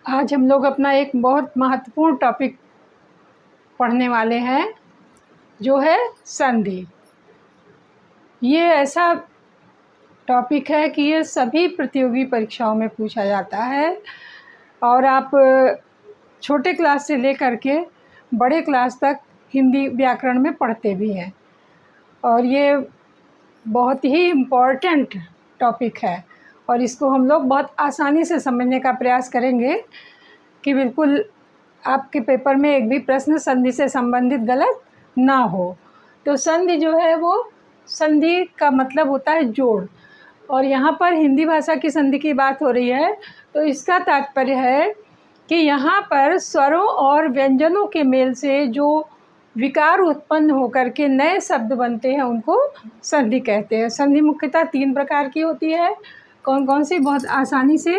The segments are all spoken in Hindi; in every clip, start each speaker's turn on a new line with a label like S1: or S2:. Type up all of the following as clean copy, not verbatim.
S1: आज हम लोग अपना एक बहुत महत्वपूर्ण टॉपिक पढ़ने वाले हैं जो है संधि। ये ऐसा टॉपिक है कि ये सभी प्रतियोगी परीक्षाओं में पूछा जाता है और आप छोटे क्लास से लेकर के बड़े क्लास तक हिंदी व्याकरण में पढ़ते भी हैं और ये बहुत ही इम्पोर्टेंट टॉपिक है और इसको हम लोग बहुत आसानी से समझने का प्रयास करेंगे कि बिल्कुल आपके पेपर में एक भी प्रश्न संधि से संबंधित गलत ना हो। तो संधि जो है वो संधि का मतलब होता है जोड़, और यहाँ पर हिंदी भाषा की संधि की बात हो रही है तो इसका तात्पर्य है कि यहाँ पर स्वरों और व्यंजनों के मेल से जो विकार उत्पन्न होकर के नए शब्द बनते हैं उनको संधि कहते हैं। संधि मुख्यतः 3 प्रकार की होती है। कौन कौन सी, बहुत आसानी से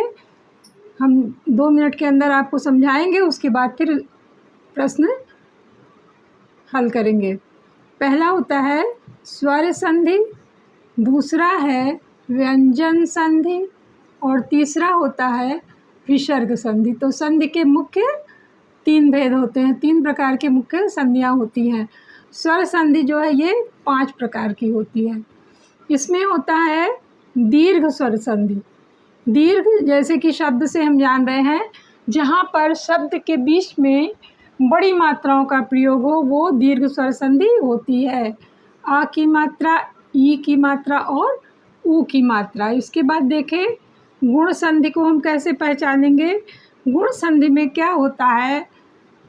S1: हम 2 मिनट के अंदर आपको समझाएंगे, उसके बाद फिर प्रश्न हल करेंगे। पहला होता है स्वर संधि, दूसरा है व्यंजन संधि और तीसरा होता है विसर्ग संधि। तो संधि के मुख्य 3 भेद होते हैं, 3 प्रकार की मुख्य संधियाँ होती हैं। स्वर संधि जो है ये 5 प्रकार की होती है। इसमें होता है दीर्घ स्वर संधि। दीर्घ जैसे कि शब्द से हम जान रहे हैं, जहाँ पर शब्द के बीच में बड़ी मात्राओं का प्रयोग हो वो दीर्घ स्वर संधि होती है। आ की मात्रा, ई की मात्रा और ऊ की मात्रा। इसके बाद देखें गुण संधि को हम कैसे पहचानेंगे। गुण संधि में क्या होता है,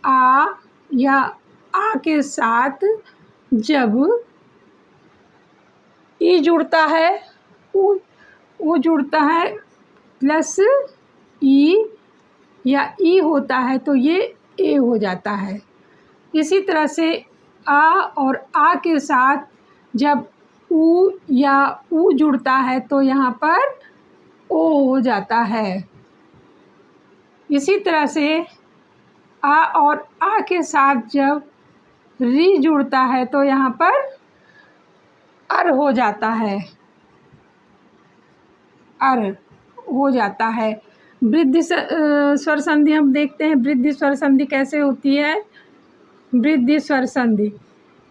S1: आ या आ के साथ जब ई जुड़ता है, ऊ जुड़ता है प्लस ई या ई होता है तो ये ए हो जाता है। इसी तरह से आ और आ के साथ जब ऊ या ऊ जुड़ता है तो यहाँ पर ओ हो जाता है। इसी तरह से आ और आ के साथ जब री जुड़ता है तो यहाँ पर अर हो जाता है, अर हो जाता है। वृद्धि स्वर संधि हम देखते हैं, वृद्धि स्वर संधि कैसे होती है। वृद्धि स्वर संधि,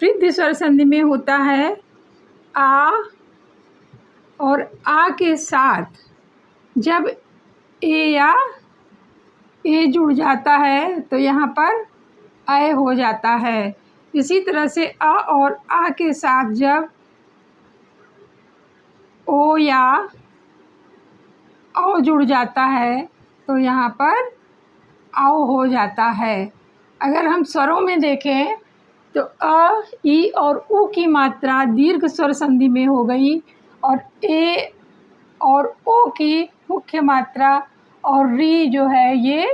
S1: वृद्धि स्वर संधि में होता है आ और आ के साथ जब ए या ए जुड़ जाता है तो यहाँ पर अय हो जाता है। इसी तरह से आ और आ के साथ जब ओ या औ जुड़ जाता है तो यहाँ पर आओ हो जाता है। अगर हम स्वरों में देखें तो अ, ई और ऊ की मात्रा दीर्घ स्वर संधि में हो गई और ए और ओ की मुख्य मात्रा और री जो है ये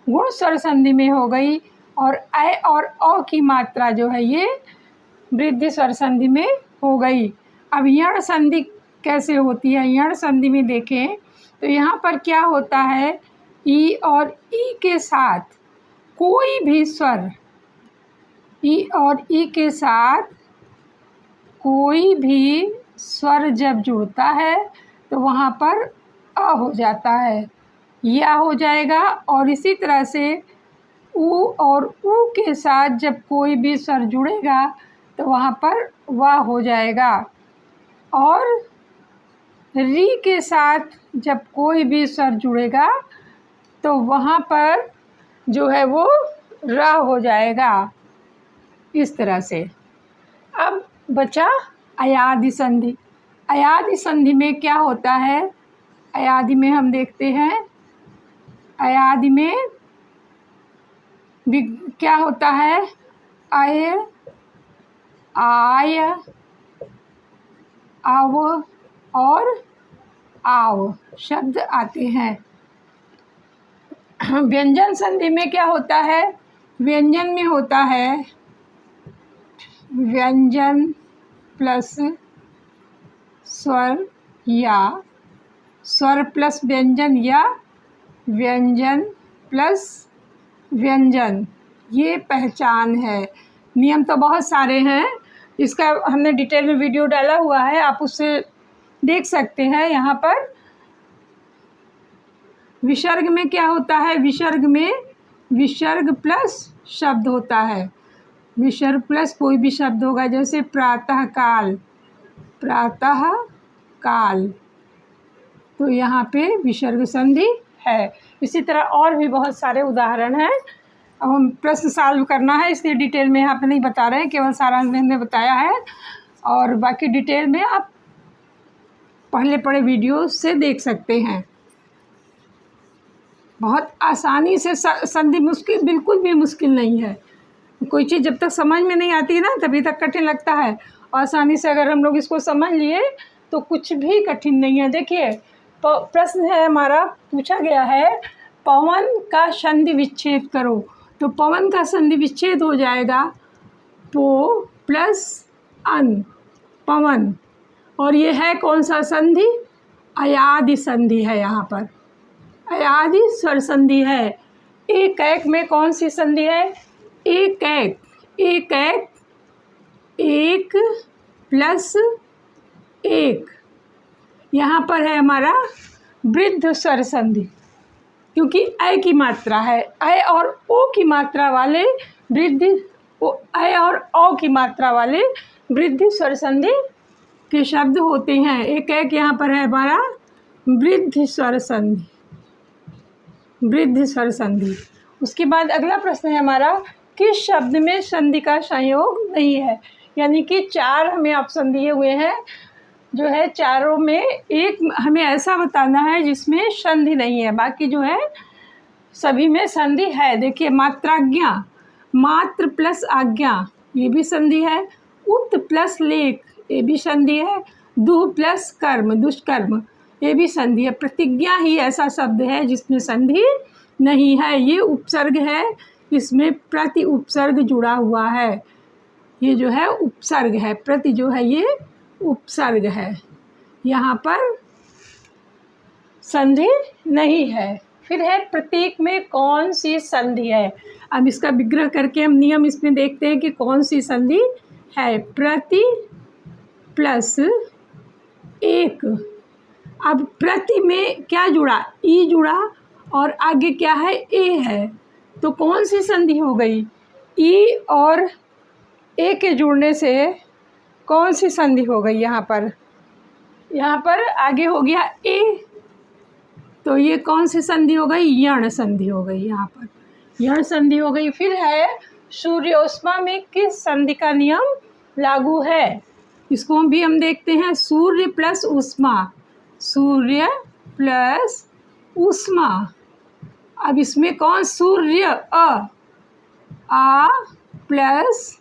S1: गुण स्वर संधि में हो गई और ऐ और औ की मात्रा जो है ये वृद्धि स्वर संधि में हो गई। अब यण संधि कैसे होती है। यण संधि में देखें तो यहाँ पर क्या होता है, ई और ई के साथ कोई भी स्वर, ई और ई के साथ कोई भी स्वर जब जुड़ता है तो वहाँ पर अ हो जाता है, या हो जाएगा। और इसी तरह से ऊ और ऊ के साथ जब कोई भी स्वर जुड़ेगा तो वहाँ पर वा हो जाएगा। और री के साथ जब कोई भी स्वर जुड़ेगा तो वहाँ पर जो है वो रा हो जाएगा। इस तरह से अब बचा अयादि संधि। अयादि संधि में क्या होता है, अयादि में हम देखते हैं, अयादि में भी क्या होता है, अय, आय, अव और आव शब्द आते हैं। व्यंजन संधि में क्या होता है, व्यंजन में होता है व्यंजन प्लस स्वर या स्वर प्लस व्यंजन या व्यंजन प्लस व्यंजन, ये पहचान है। नियम तो बहुत सारे हैं, इसका हमने डिटेल में वीडियो डाला हुआ है, आप उससे देख सकते हैं। यहाँ पर विसर्ग में क्या होता है? विसर्ग में विसर्ग प्लस शब्द होता है। विसर्ग प्लस कोई भी शब्द होगा, जैसे प्रातः काल, प्रातः काल, तो यहाँ पे विसर्ग संधि है। इसी तरह और भी बहुत सारे उदाहरण हैं। अब हम प्रश्न सॉल्व करना है, इसलिए डिटेल में यहाँ पे नहीं बता रहे हैं, केवल सारांश में हमने बताया है, और बाकी डिटेल में आप पहले पढ़े वीडियो से देख सकते हैं। बहुत आसानी से संधि, मुश्किल बिल्कुल भी मुश्किल नहीं है। कोई चीज़ जब तक समझ में नहीं आती है ना, तभी तक कठिन लगता है। आसानी से अगर हम लोग इसको समझ लिए तो कुछ भी कठिन नहीं है। देखिए, तो प्रश्न है हमारा, पूछा गया है पवन का संधि विच्छेद करो। तो पवन का संधि विच्छेद हो जाएगा पो प्लस अन, पवन। और ये है कौन सा संधि? अयादि संधि है। यहाँ पर अयादि स्वर संधि है। एक एक में कौन सी संधि है? एक एक, एक एक, एक प्लस एक। यहाँ पर है हमारा वृद्ध स्वर संधि, क्योंकि अ की मात्रा है। अ और ओ की मात्रा वाले वृद्धि, अ और ओ की मात्रा वाले वृद्धि स्वर संधि के शब्द होते हैं। एक एक यहाँ पर है हमारा वृद्धि स्वर संधि, वृद्धि स्वर संधि। उसके बाद अगला प्रश्न है हमारा, किस शब्द में संधि का संयोग नहीं है? यानी कि 4 हमें ऑप्शन दिए हुए हैं, जो है चारों में एक हमें ऐसा बताना है जिसमें संधि नहीं है, बाकी जो है सभी में संधि है। देखिए, मात्राज्ञा, मात्र प्लस आज्ञा, ये भी संधि है। उत प्लस लेख, ये भी संधि है। दुह प्लस कर्म, दुष्कर्म, ये भी संधि है। प्रतिज्ञा ही ऐसा शब्द है जिसमें संधि नहीं है। ये उपसर्ग है, इसमें प्रति उपसर्ग जुड़ा हुआ है। ये जो है उपसर्ग है, प्रति जो है ये उपसर्ग है, यहाँ पर संधि नहीं है। फिर है प्रतीक में कौन सी संधि है? अब इसका विग्रह करके हम नियम इसमें देखते हैं कि कौन सी संधि है। प्रति प्लस एक। अब प्रति में क्या जुड़ा? ई जुड़ा, और आगे क्या है? ए है। तो कौन सी संधि हो गई? ई और ए के जुड़ने से कौन सी संधि हो गई? यहाँ पर आगे हो गया ए, तो ये कौन सी संधि हो गई? यण संधि हो गई। यहाँ पर यण संधि हो गई। फिर है सूर्योष्मा में किस संधि का नियम लागू है? इसको भी हम देखते हैं। सूर्य प्लस उष्मा, सूर्य प्लस उष्मा। अब इसमें कौन? सूर्य, आ प्लस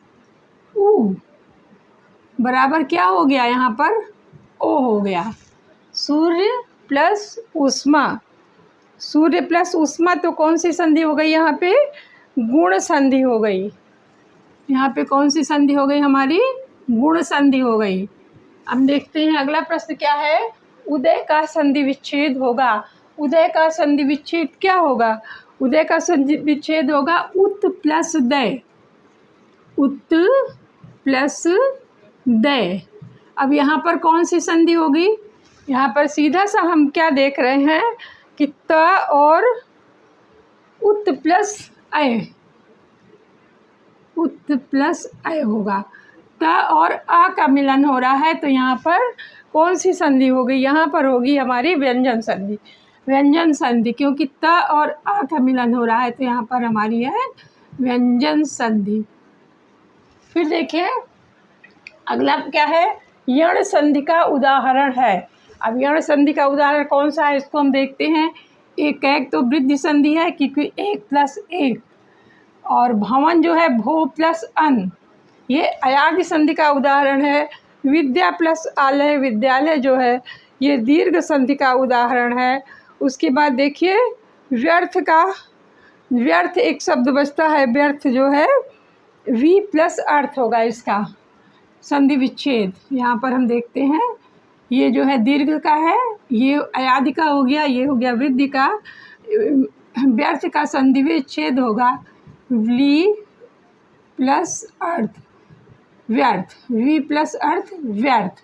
S1: उ बराबर क्या हो गया? यहाँ पर ओ हो गया। सूर्य प्लस उष्मा, सूर्य प्लस उष्मा, तो कौन सी संधि हो गई? यहाँ पे गुण संधि हो गई। यहाँ पे कौन सी संधि हो गई? हमारी गुण संधि हो गई। अब देखते हैं अगला प्रश्न क्या है। उदय का संधि विच्छेद होगा। उदय का संधि विच्छेद क्या होगा? उदय का संधि विच्छेद होगा उत प्लस दय, उत प्लस दय। अब यहाँ पर कौन सी संधि होगी? यहाँ पर सीधा सा हम क्या देख रहे हैं कि त और उत प्लस अय, उत प्लस अय होगा। त और आ का मिलन हो रहा है, तो यहाँ पर कौन सी संधि होगी? यहाँ पर होगी हमारी व्यंजन संधि, व्यंजन संधि, क्योंकि त और आ का मिलन हो रहा है, तो यहाँ पर हमारी है व्यंजन संधि। फिर देखिए अगला क्या है? यण संधि का उदाहरण है। अब यण संधि का उदाहरण कौन सा है, इसको हम देखते हैं। एक एक तो वृद्धि संधि है, क्योंकि एक प्लस एक, और भवन जो है भो प्लस अन, ये अयादि संधि का उदाहरण है। विद्या प्लस आलय, विद्यालय जो है ये दीर्घ संधि का उदाहरण है। उसके बाद देखिए व्यर्थ का, व्यर्थ एक शब्द बचता है, व्यर्थ जो है वी प्लस अर्थ होगा इसका संधि विच्छेद। यहाँ पर हम देखते हैं, ये जो है दीर्घ का है, ये अयादि का हो गया, ये हो गया वृद्धि का। व्यर्थ का संधि विच्छेद होगा वी प्लस अर्थ, व्यर्थ, वी प्लस अर्थ व्यर्थ।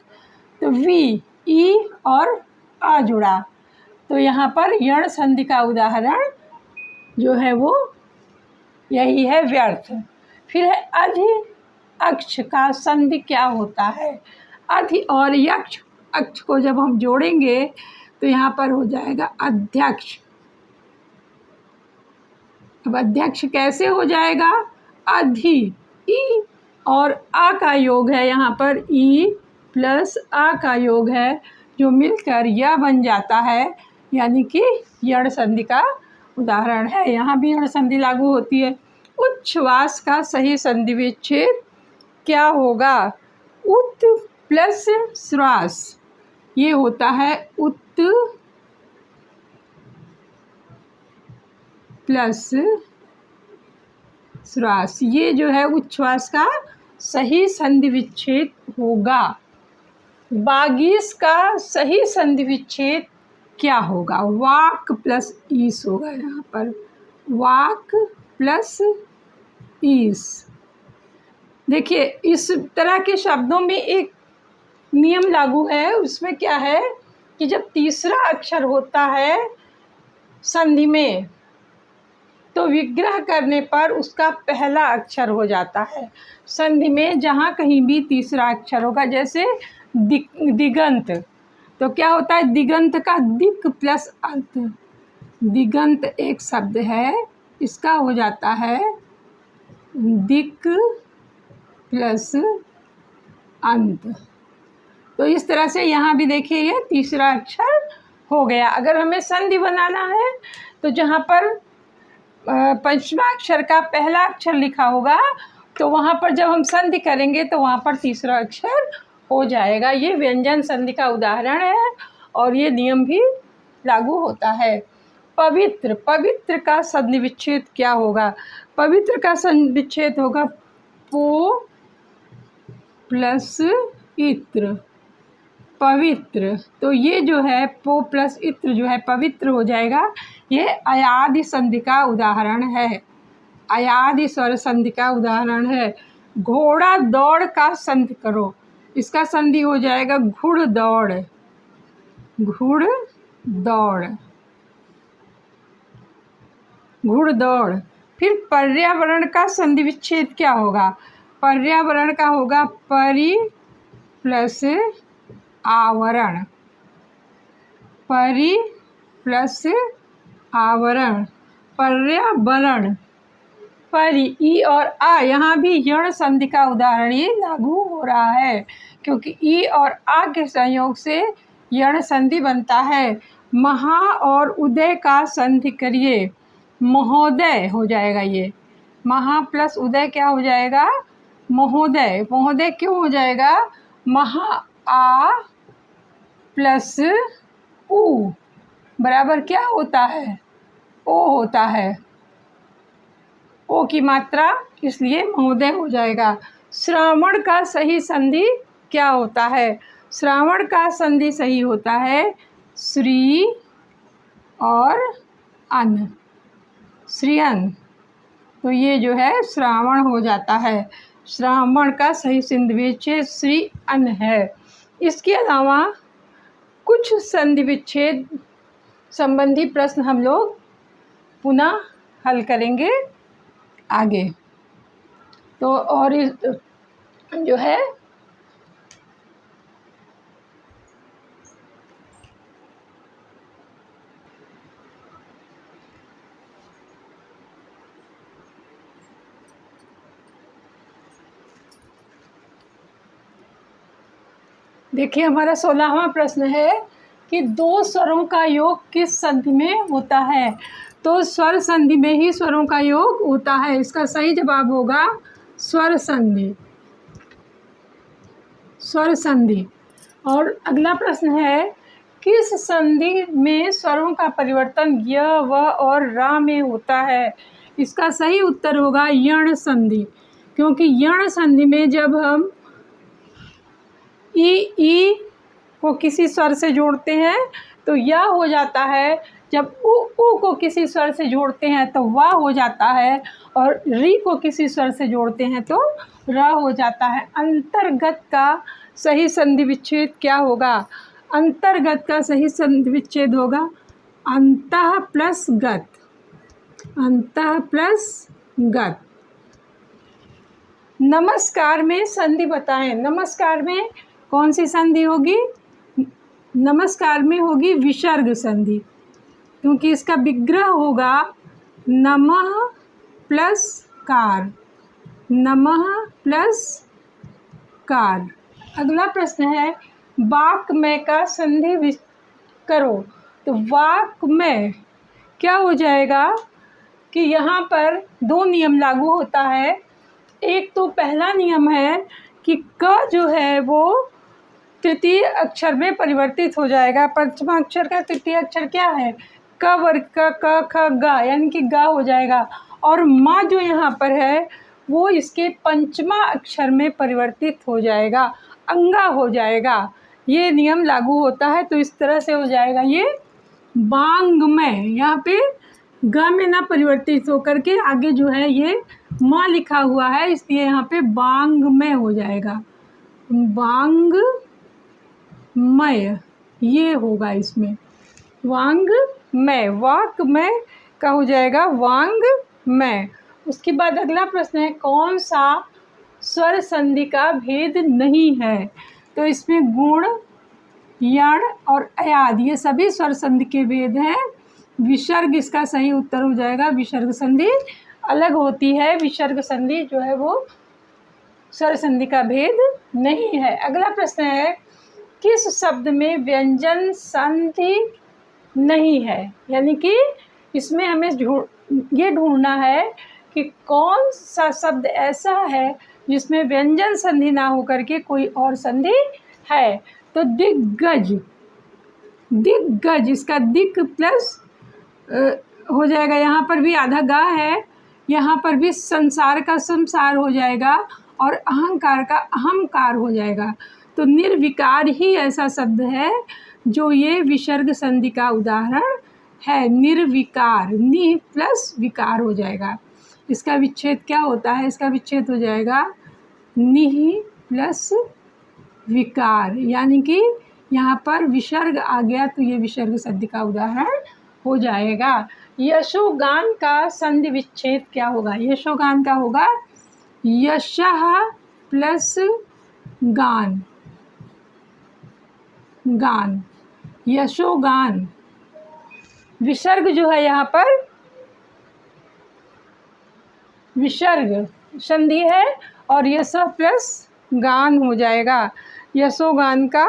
S1: तो वी, ई और आ जुड़ा, तो यहाँ पर यण संधि का उदाहरण जो है वो यही है व्यर्थ। फिर है अधि अक्ष का संधि क्या होता है? अधि और यक्ष अक्ष को जब हम जोड़ेंगे तो यहाँ पर हो जाएगा अध्यक्ष। अब अध्यक्ष कैसे हो जाएगा? अधि ई और आ का योग है, यहाँ पर ई प्लस आ का योग है जो मिलकर यह बन जाता है, यानी कि यण संधि का उदाहरण है। यहाँ भी यण संधि लागू होती है। उच्छ्वास का सही संधि विच्छेद क्या होगा? उत प्लस श्वास, ये होता है उत प्लस श्वास, ये जो है उच्छ्वास का सही संधि विच्छेद होगा। बागीस का सही संधि विच्छेद क्या होगा? वाक प्लस ईस होगा, यहाँ पर वाक प्लस ईस। देखिए इस तरह के शब्दों में एक नियम लागू है, उसमें क्या है कि जब तीसरा अक्षर होता है संधि में तो विग्रह करने पर उसका पहला अक्षर हो जाता है। संधि में जहाँ कहीं भी तीसरा अक्षर होगा, जैसे दिगंत, तो क्या होता है? दिगंत का दिक प्लस अंत, दिगंत एक शब्द है, इसका हो जाता है दिक प्लस अंत। तो इस तरह से यहाँ भी देखिए ये तीसरा अक्षर हो गया। अगर हमें संधि बनाना है तो जहाँ पर पंचमा अक्षर का पहला अक्षर लिखा होगा तो वहाँ पर जब हम संधि करेंगे तो वहाँ पर तीसरा अक्षर हो जाएगा। ये व्यंजन संधि का उदाहरण है और ये नियम भी लागू होता है। पवित्र, पवित्र का संधि विच्छेद क्या होगा? पवित्र का संधि विच्छेद होगा पो प्लस इत्र, पवित्र। तो ये जो है पो प्लस इत्र जो है पवित्र हो जाएगा। ये अयादि संधि का उदाहरण है, अयादि स्वर संधि का उदाहरण है। घोड़ा दौड़ का संधि करो, इसका संधि हो जाएगा घुड़ दौड़, घुड़ दौड़, घुड़ दौड़। फिर पर्यावरण का संधि विच्छेद क्या होगा? पर्यावरण का होगा परि प्लस आवरण, परि प्लस आवरण, पर्यावरण। परि ई और आ, यहाँ भी यण संधि का उदाहरण ये लागू हो रहा है, क्योंकि ई और आ के संयोग से यण संधि बनता है। महा और उदय का संधि करिए, महोदय हो जाएगा। ये महा प्लस उदय क्या हो जाएगा? महोदय। महोदय क्यों हो जाएगा? महा आ प्लस उ बराबर क्या होता है? ओ होता है, ओ की मात्रा, इसलिए महोदय हो जाएगा। श्रावण का सही संधि क्या होता है? श्रावण का संधि सही होता है श्री और अन, श्रीअन। तो ये जो है श्रावण हो जाता है। श्रावण का सही संधि विच्छेद श्री अन है। इसके अलावा कुछ संधि विच्छेद संबंधी प्रश्न हम लोग पुनः हल करेंगे आगे। तो और इस जो है देखिए हमारा 16वां प्रश्न है कि दो स्वरों का योग किस संधि में होता है? तो स्वर संधि में ही स्वरों का योग होता है। इसका सही जवाब होगा स्वर संधि, स्वर संधि। और अगला प्रश्न है किस संधि में स्वरों का परिवर्तन य, व और रा में होता है? इसका सही उत्तर होगा यण संधि, क्योंकि यण संधि में जब हम ई को किसी स्वर से जोड़ते हैं तो या हो जाता है, जब उ को किसी स्वर से जोड़ते हैं तो वा हो जाता है, और री को किसी स्वर से जोड़ते हैं तो रा हो जाता है। अंतर्गत का सही संधि विच्छेद क्या होगा? अंतर्गत का सही संधि विच्छेद होगा अंतः प्लस गत, अंतः प्लस गत। नमस्कार में संधि बताएं। नमस्कार में कौन सी संधि होगी? नमस्कार में होगी विसर्ग संधि, क्योंकि इसका विग्रह होगा नमः प्लस कार, नमः प्लस कार। अगला प्रश्न है वाक्मय का संधि करो। तो वाक्मय क्या हो जाएगा कि यहाँ पर दो नियम लागू होता है। एक तो पहला नियम है कि क जो है वो तृतीय अक्षर में परिवर्तित हो जाएगा। पंचमा अक्षर का तृतीय अक्षर क्या है? क वर्ग का क ख ग, यानी कि ग हो जाएगा। और म जो यहाँ पर है वो इसके पंचमा अक्षर में परिवर्तित हो जाएगा, अंगा हो जाएगा। ये नियम लागू होता है। तो इस तरह से हो जाएगा ये वांग्मय। यहाँ पे ग में ना परिवर्तित होकर के आगे जो है ये म लिखा हुआ है, इसलिए यहाँ पे वांग्मय हो जाएगा, वांग्मय ये होगा इसमें, वांग्मय। वाक्मय का हो जाएगा वांग्मय। उसके बाद अगला प्रश्न है कौन सा स्वर संधि का भेद नहीं है? तो इसमें गुण, यण और अयाद ये सभी स्वर संधि के भेद हैं। विसर्ग इसका सही उत्तर हो जाएगा। विसर्ग संधि अलग होती है, विसर्ग संधि जो है वो स्वर संधि का भेद नहीं है। अगला प्रश्न है किस शब्द में व्यंजन संधि नहीं है? यानी कि इसमें हमें ये ढूंढना है कि कौन सा शब्द ऐसा है जिसमें व्यंजन संधि ना होकर के कोई और संधि है। तो दिग्गज, दिग्गज इसका दिक प्लस हो जाएगा। यहाँ पर भी आधा गा है, यहाँ पर भी संसार का संसार हो जाएगा और अहंकार का अहंकार हो जाएगा। तो निर्विकार ही ऐसा शब्द है जो ये विसर्ग संधि का उदाहरण है। निर्विकार, नि प्लस विकार हो जाएगा। इसका विच्छेद क्या होता है? इसका विच्छेद हो जाएगा नि प्लस विकार, यानी कि यहाँ पर विसर्ग आ गया तो ये विसर्ग संधि का उदाहरण हो जाएगा। यशोगान का संधि विच्छेद क्या होगा? यशोगान का होगा यशः प्लस गान, गान, यशोगान। विसर्ग जो है यहाँ पर विसर्ग संधि है और यश प्लस गान हो जाएगा। यशोगान का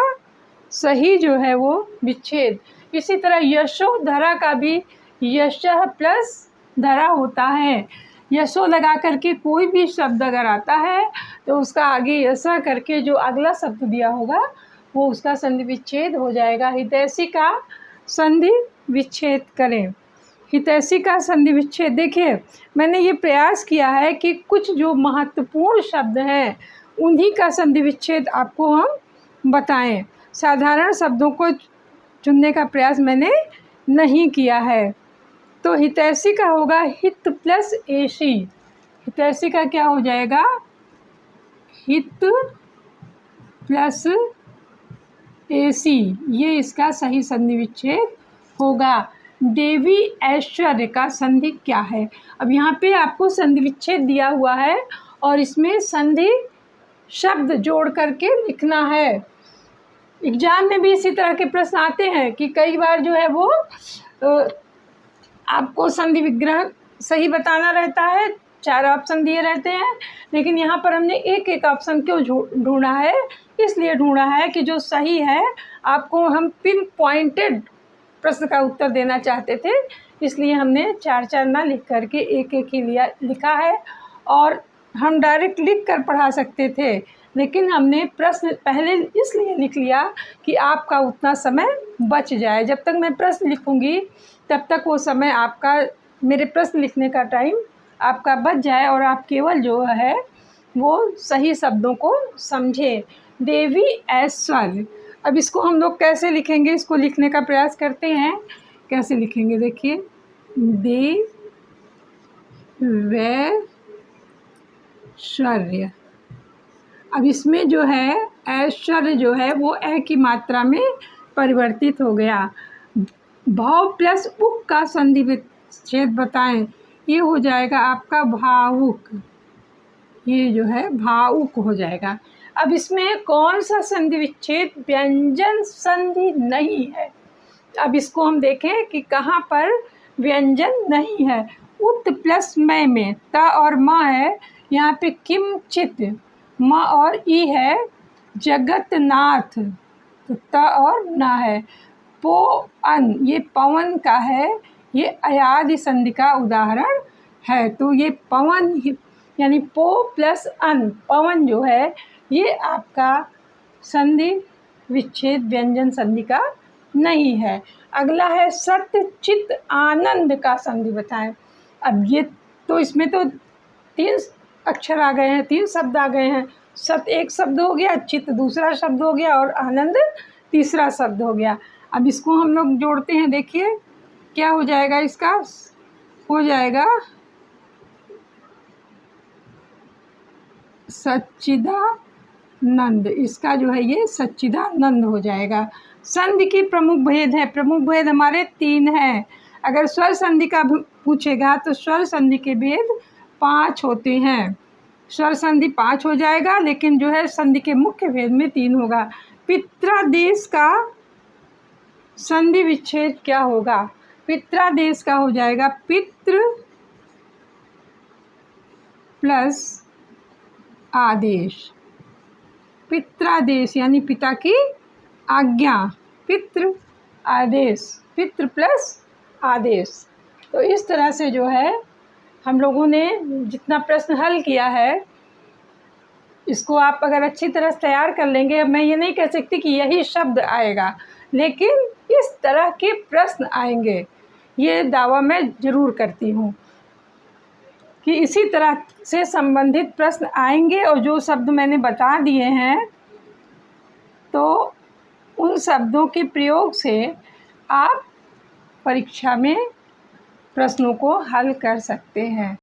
S1: सही जो है वो विच्छेद। इसी तरह यशोधरा का भी यशः प्लस धरा होता है। यशो लगा करके कोई भी शब्द अगर आता है तो उसका आगे यशा करके जो अगला शब्द दिया होगा वो उसका संधि विच्छेद हो जाएगा। हितैषी का संधि विच्छेद करें। हितैषी का संधि विच्छेद देखिए, मैंने ये प्रयास किया है कि कुछ जो महत्वपूर्ण शब्द हैं उन्हीं का संधि विच्छेद आपको हम बताएं। साधारण शब्दों को चुनने का प्रयास मैंने नहीं किया है। तो हितैषी का होगा हित प्लस एसी। हितैषी का क्या हो जाएगा? हित प्लस एसी, ये इसका सही संधि विच्छेद होगा। देवी ऐश्वर्य का संधि क्या है? अब यहाँ पे आपको संधि विच्छेद दिया हुआ है और इसमें संधि शब्द जोड़ करके लिखना है। एग्जाम में भी इसी तरह के प्रश्न आते हैं कि कई बार जो है वो आपको संधि विग्रह सही बताना रहता है, 4 ऑप्शन दिए रहते हैं, लेकिन यहाँ पर हमने एक एक ऑप्शन क्यों ढूंढा है? इसलिए ढूंढा है कि जो सही है आपको हम पिन पॉइंटेड प्रश्न का उत्तर देना चाहते थे, इसलिए हमने 4-4 ना लिख करके एक एक ही लिखा है। और हम डायरेक्ट लिख कर पढ़ा सकते थे, लेकिन हमने प्रश्न पहले इसलिए लिख लिया कि आपका उतना समय बच जाए। जब तक मैं प्रश्न लिखूंगी तब तक वो समय आपका, मेरे प्रश्न लिखने का टाइम आपका बच जाए और आप केवल जो है वो सही शब्दों को समझें। देवी ऐश्वर्य, अब इसको हम लोग कैसे लिखेंगे? इसको लिखने का प्रयास करते हैं। कैसे लिखेंगे देखिए, देवैश्वर्य। अब इसमें जो है ऐश्वर्य जो है वो ए की मात्रा में परिवर्तित हो गया। भाव प्लस उक का संधि विच्छेद बताएं। ये हो जाएगा आपका भावुक, ये जो है भावुक हो जाएगा। अब इसमें कौन सा संधि विच्छेद व्यंजन संधि नहीं है? अब इसको हम देखें कि कहाँ पर व्यंजन नहीं है। उत प्लस मैं में त और म है, यहाँ पे किमचित, म और ई है जगतनाथ, तो त और न है। पो अन, ये पवन का है, ये अयादि संधि का उदाहरण है। तो ये पवन यानी पो प्लस अन, पवन जो है ये आपका संधि विच्छेद व्यंजन संधि का नहीं है। अगला है सत्य चित आनंद का संधि बताएं। अब ये तो इसमें तो 3 अक्षर आ गए हैं, 3 शब्द आ गए हैं। सत्य एक शब्द हो गया, चित दूसरा शब्द हो गया और आनंद तीसरा शब्द हो गया। अब इसको हम लोग जोड़ते हैं, देखिए क्या हो जाएगा इसका, हो जाएगा सच्चिदानंद, इसका जो है ये सच्चिदानंद हो जाएगा। संधि की प्रमुख भेद है, प्रमुख भेद हमारे 3 हैं। अगर स्वर संधि का पूछेगा तो स्वर संधि के भेद 5 होते हैं। स्वर संधि 5 हो जाएगा, लेकिन जो है संधि के मुख्य भेद में 3 होगा। पित्रादेश का संधि विच्छेद क्या होगा? पित्रादेश का हो जाएगा पितृ प्लस आदेश। पित्रादेश यानी पिता की आज्ञा, पितृ आदेश, पितृ प्लस आदेश। तो इस तरह से जो है हम लोगों ने जितना प्रश्न हल किया है, इसको आप अगर अच्छी तरह से तैयार कर लेंगे, मैं ये नहीं कह सकती कि यही शब्द आएगा, लेकिन इस तरह के प्रश्न आएंगे, ये दावा मैं ज़रूर करती हूँ कि इसी तरह से संबंधित प्रश्न आएंगे। और जो शब्द मैंने बता दिए हैं, तो उन शब्दों के प्रयोग से आप परीक्षा में प्रश्नों को हल कर सकते हैं।